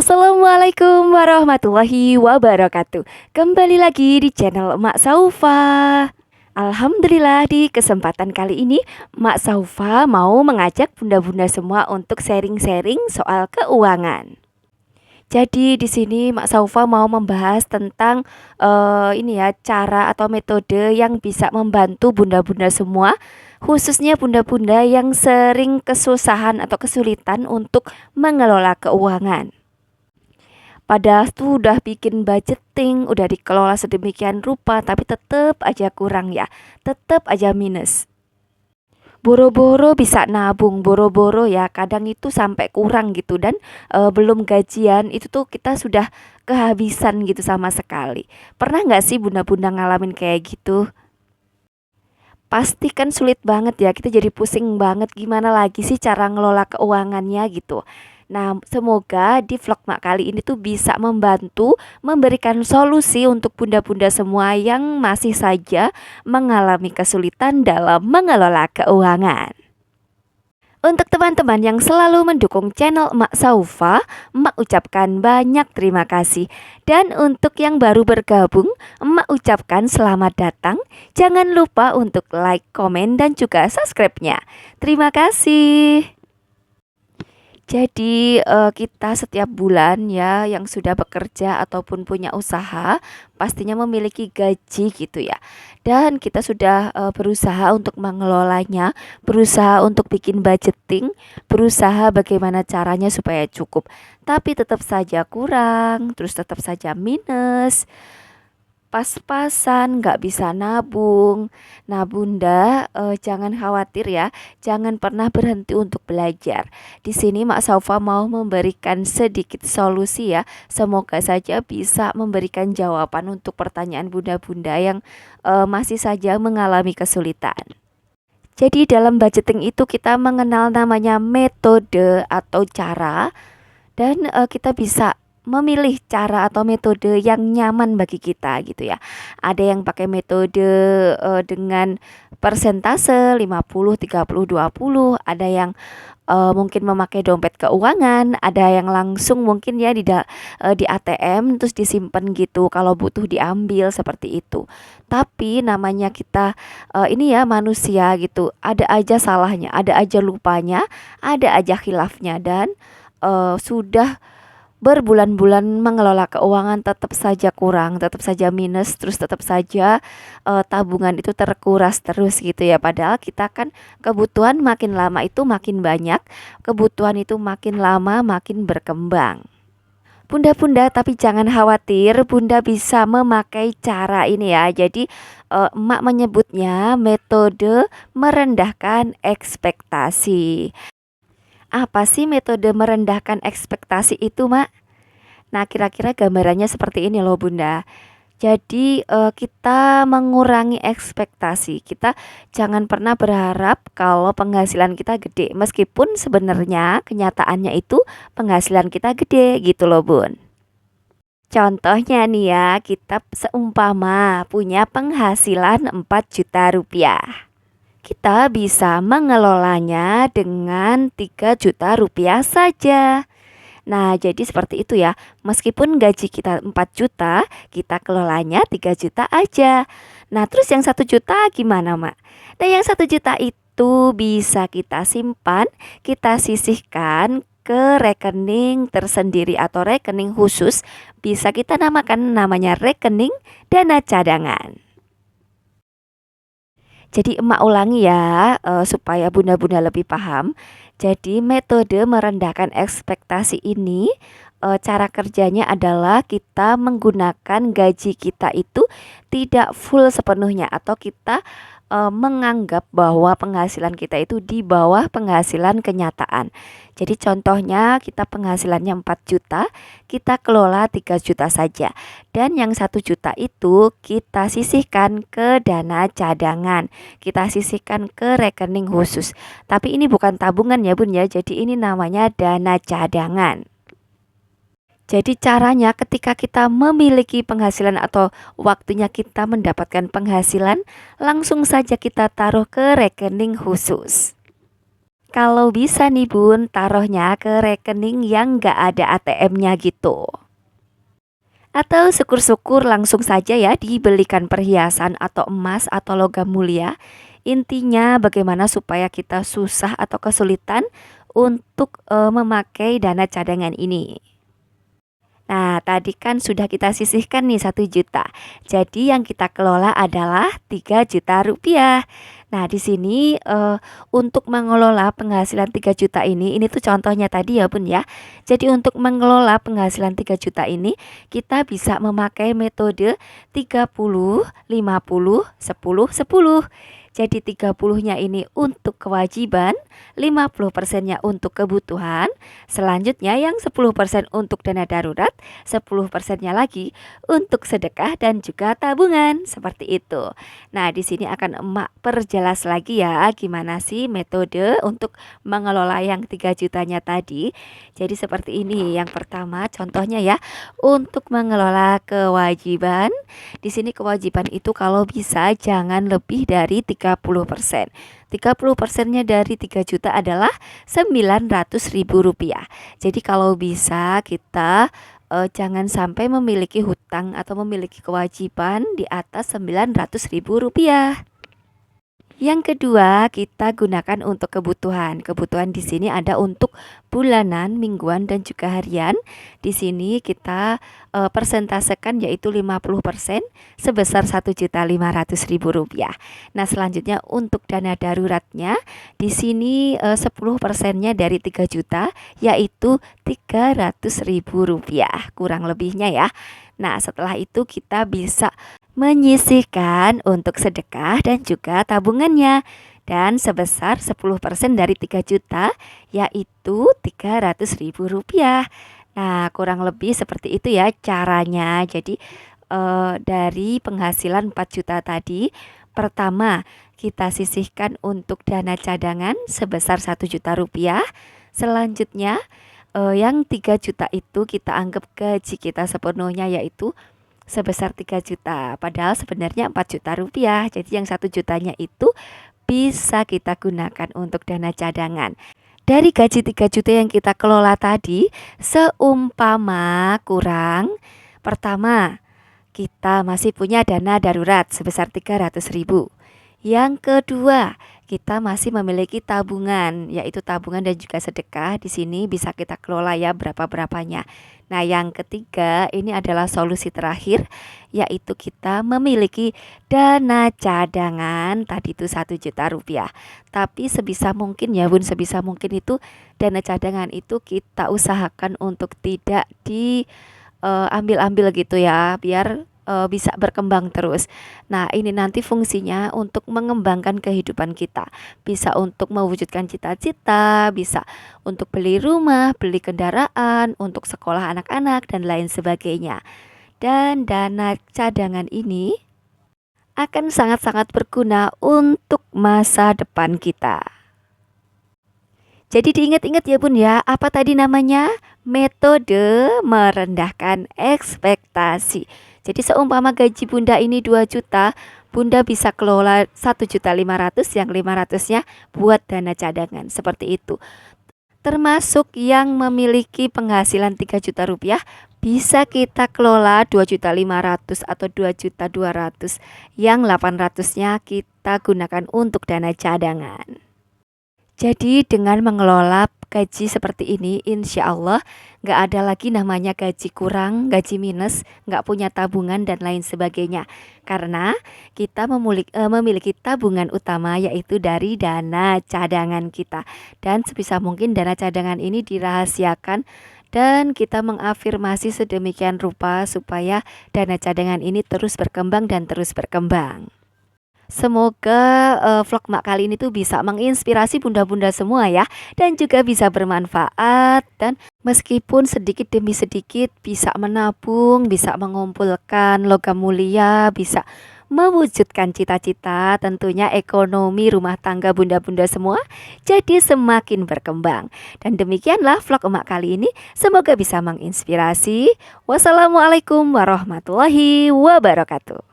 Assalamualaikum warahmatullahi wabarakatuh. Kembali lagi di channel Mak Saufa. Alhamdulillah di kesempatan kali ini Mak Saufa mau mengajak bunda-bunda semua untuk sharing-sharing soal keuangan. Jadi di sini Mak Saufa mau membahas tentang ini ya, cara atau metode yang bisa membantu bunda-bunda semua, khususnya bunda-bunda yang sering kesusahan atau kesulitan untuk mengelola keuangan. Padahal tuh udah bikin budgeting, udah dikelola sedemikian rupa, tapi tetap aja kurang ya, tetap aja minus. Boro-boro bisa nabung, boro-boro ya, kadang itu sampai kurang gitu dan belum gajian itu tuh kita sudah kehabisan gitu sama sekali. Pernah nggak sih bunda-bunda ngalamin kayak gitu? Pasti kan sulit banget ya, kita jadi pusing banget gimana lagi sih cara ngelola keuangannya gitu. Nah, semoga di vlog Mak kali ini tuh bisa membantu memberikan solusi untuk bunda-bunda semua yang masih saja mengalami kesulitan dalam mengelola keuangan. Untuk teman-teman yang selalu mendukung channel Mak Saufa, Mak ucapkan banyak terima kasih. Dan untuk yang baru bergabung, Mak ucapkan selamat datang. Jangan lupa untuk like, komen, dan juga subscribe-nya. Terima kasih. Jadi kita setiap bulan ya yang sudah bekerja ataupun punya usaha pastinya memiliki gaji gitu ya. Dan kita sudah berusaha untuk mengelolanya, berusaha untuk bikin budgeting, berusaha bagaimana caranya supaya cukup. Tapi tetap saja kurang, terus tetap saja minus. Pas-pasan, nggak bisa nabung. Nah, Bunda, jangan khawatir ya, jangan pernah berhenti untuk belajar. Di sini Mak Saufa mau memberikan sedikit solusi ya. Semoga saja bisa memberikan jawaban untuk pertanyaan Bunda-bunda yang masih saja mengalami kesulitan. Jadi dalam budgeting itu kita mengenal namanya metode atau cara dan kita bisa memilih cara atau metode yang nyaman bagi kita gitu ya. Ada yang pakai metode dengan persentase 50 30 20, ada yang mungkin memakai dompet keuangan, ada yang langsung mungkin ya di ATM terus disimpan gitu kalau butuh diambil seperti itu. Tapi namanya kita ini ya manusia gitu, ada aja salahnya, ada aja lupanya, ada aja khilafnya dan sudah berbulan-bulan mengelola keuangan tetap saja kurang, tetap saja minus, terus tetap saja tabungan itu terkuras terus gitu ya. Padahal kita kan kebutuhan makin lama itu makin banyak, kebutuhan itu makin lama makin berkembang. Bunda-bunda, tapi jangan khawatir, Bunda bisa memakai cara ini ya. Jadi emak menyebutnya metode merendahkan ekspektasi. Apa sih metode merendahkan ekspektasi itu, Mak? Nah, kira-kira gambarannya seperti ini loh, Bunda. Jadi kita mengurangi ekspektasi. Kita jangan pernah berharap kalau penghasilan kita gede, meskipun sebenarnya kenyataannya itu penghasilan kita gede gitu loh, Bun. Contohnya nih ya, kita seumpama punya penghasilan 4 juta rupiah. Kita bisa mengelolanya dengan 3 juta rupiah saja. Nah, jadi seperti itu ya. Meskipun gaji kita 4 juta, kita kelolanya 3 juta aja. Nah, terus yang 1 juta gimana, Mak? Nah, yang 1 juta itu bisa kita simpan, kita sisihkan ke rekening tersendiri atau rekening khusus. Bisa kita namakan namanya rekening dana cadangan. Jadi emak ulangi ya supaya bunda-bunda lebih paham. Jadi metode merendahkan ekspektasi ini cara kerjanya adalah kita menggunakan gaji kita itu tidak full sepenuhnya atau kita menganggap bahwa penghasilan kita itu di bawah penghasilan kenyataan. Jadi contohnya kita penghasilannya 4 juta, kita kelola 3 juta saja. Dan yang 1 juta itu kita sisihkan ke dana cadangan. Kita sisihkan ke rekening khusus. Tapi ini bukan tabungan ya Bun ya, jadi ini namanya dana cadangan. Jadi caranya ketika kita memiliki penghasilan atau waktunya kita mendapatkan penghasilan, langsung saja kita taruh ke rekening khusus. Kalau bisa nih Bun, taruhnya ke rekening yang nggak ada ATM-nya gitu. Atau syukur-syukur langsung saja ya dibelikan perhiasan atau emas atau logam mulia. Intinya bagaimana supaya kita susah atau kesulitan untuk memakai dana cadangan ini. Nah, tadi kan sudah kita sisihkan nih 1 juta. Jadi yang kita kelola adalah 3 juta rupiah. Nah, di sini untuk mengelola penghasilan 3 juta ini tuh contohnya tadi ya Bun ya. Jadi untuk mengelola penghasilan 3 juta ini, kita bisa memakai metode 30, 50, 10, 10. Jadi 30-nya ini untuk kewajiban, 50%-nya untuk kebutuhan, selanjutnya yang 10% untuk dana darurat, 10%-nya lagi untuk sedekah dan juga tabungan, seperti itu. Nah, di sini akan emak perjelas lagi ya gimana sih metode untuk mengelola yang 3 jutanya tadi. Jadi seperti ini. Yang pertama contohnya ya, untuk mengelola kewajiban. Di sini kewajiban itu kalau bisa jangan lebih dari 30%. 30%-nya dari 3 juta adalah 900 ribu rupiah. Jadi kalau bisa kita jangan sampai memiliki hutang atau memiliki kewajiban di atas 900 ribu rupiah. Yang kedua, kita gunakan untuk kebutuhan. Kebutuhan di sini ada untuk bulanan, mingguan dan juga harian. Di sini kita persentasekan yaitu 50% sebesar 1.500.000 rupiah. Nah, selanjutnya untuk dana daruratnya di sini 10%-nya dari 3 juta yaitu 300.000 rupiah kurang lebihnya ya. Nah, setelah itu kita bisa menyisihkan untuk sedekah dan juga tabungannya, dan sebesar 10% dari 3 juta yaitu 300.000 rupiah. Nah, kurang lebih seperti itu ya caranya. Jadi dari penghasilan 4 juta tadi, pertama kita sisihkan untuk dana cadangan sebesar 1 juta rupiah. Selanjutnya yang 3 juta itu kita anggap gaji kita sepenuhnya, yaitu sebesar 3 juta. Padahal sebenarnya 4 juta rupiah. Jadi yang 1 jutanya itu bisa kita gunakan untuk dana cadangan. Dari gaji 3 juta yang kita kelola tadi, seumpama kurang, pertama kita masih punya dana darurat sebesar 300 ribu. Yang kedua, kita masih memiliki tabungan, yaitu tabungan dan juga sedekah. Di sini bisa kita kelola ya berapa-berapanya. Nah, yang ketiga ini adalah solusi terakhir, yaitu kita memiliki dana cadangan tadi itu 1 juta rupiah. Tapi sebisa mungkin ya Bun, sebisa mungkin itu dana cadangan itu kita usahakan untuk tidak diambil-ambil gitu ya, biar bisa berkembang terus. Nah, ini nanti fungsinya untuk mengembangkan kehidupan kita. Bisa untuk mewujudkan cita-cita, bisa untuk beli rumah, beli kendaraan, untuk sekolah anak-anak dan lain sebagainya. Dan dana cadangan ini akan sangat-sangat berguna untuk masa depan kita. Jadi diingat-ingat ya Bun ya, apa tadi namanya? Metode merendahkan ekspektasi. Jadi seumpama gaji Bunda ini 2 juta, Bunda bisa kelola 1.500.000, yang 500-nya buat dana cadangan, seperti itu. Termasuk yang memiliki penghasilan 3 juta rupiah, bisa kita kelola 2.500.000 atau 2.200.000, yang 800-nya kita gunakan untuk dana cadangan. Jadi dengan mengelola gaji seperti ini, insya Allah nggak ada lagi namanya gaji kurang, gaji minus, nggak punya tabungan dan lain sebagainya. Karena kita memiliki tabungan utama, yaitu dari dana cadangan kita. Dan sebisa mungkin dana cadangan ini dirahasiakan dan kita mengafirmasi sedemikian rupa supaya dana cadangan ini terus berkembang dan terus berkembang. Semoga vlog Mak kali ini tuh bisa menginspirasi bunda-bunda semua ya, dan juga bisa bermanfaat, dan meskipun sedikit demi sedikit bisa menabung, bisa mengumpulkan logam mulia, bisa mewujudkan cita-cita, tentunya ekonomi rumah tangga bunda-bunda semua jadi semakin berkembang. Dan demikianlah vlog Mak kali ini, semoga bisa menginspirasi. Wassalamualaikum warahmatullahi wabarakatuh.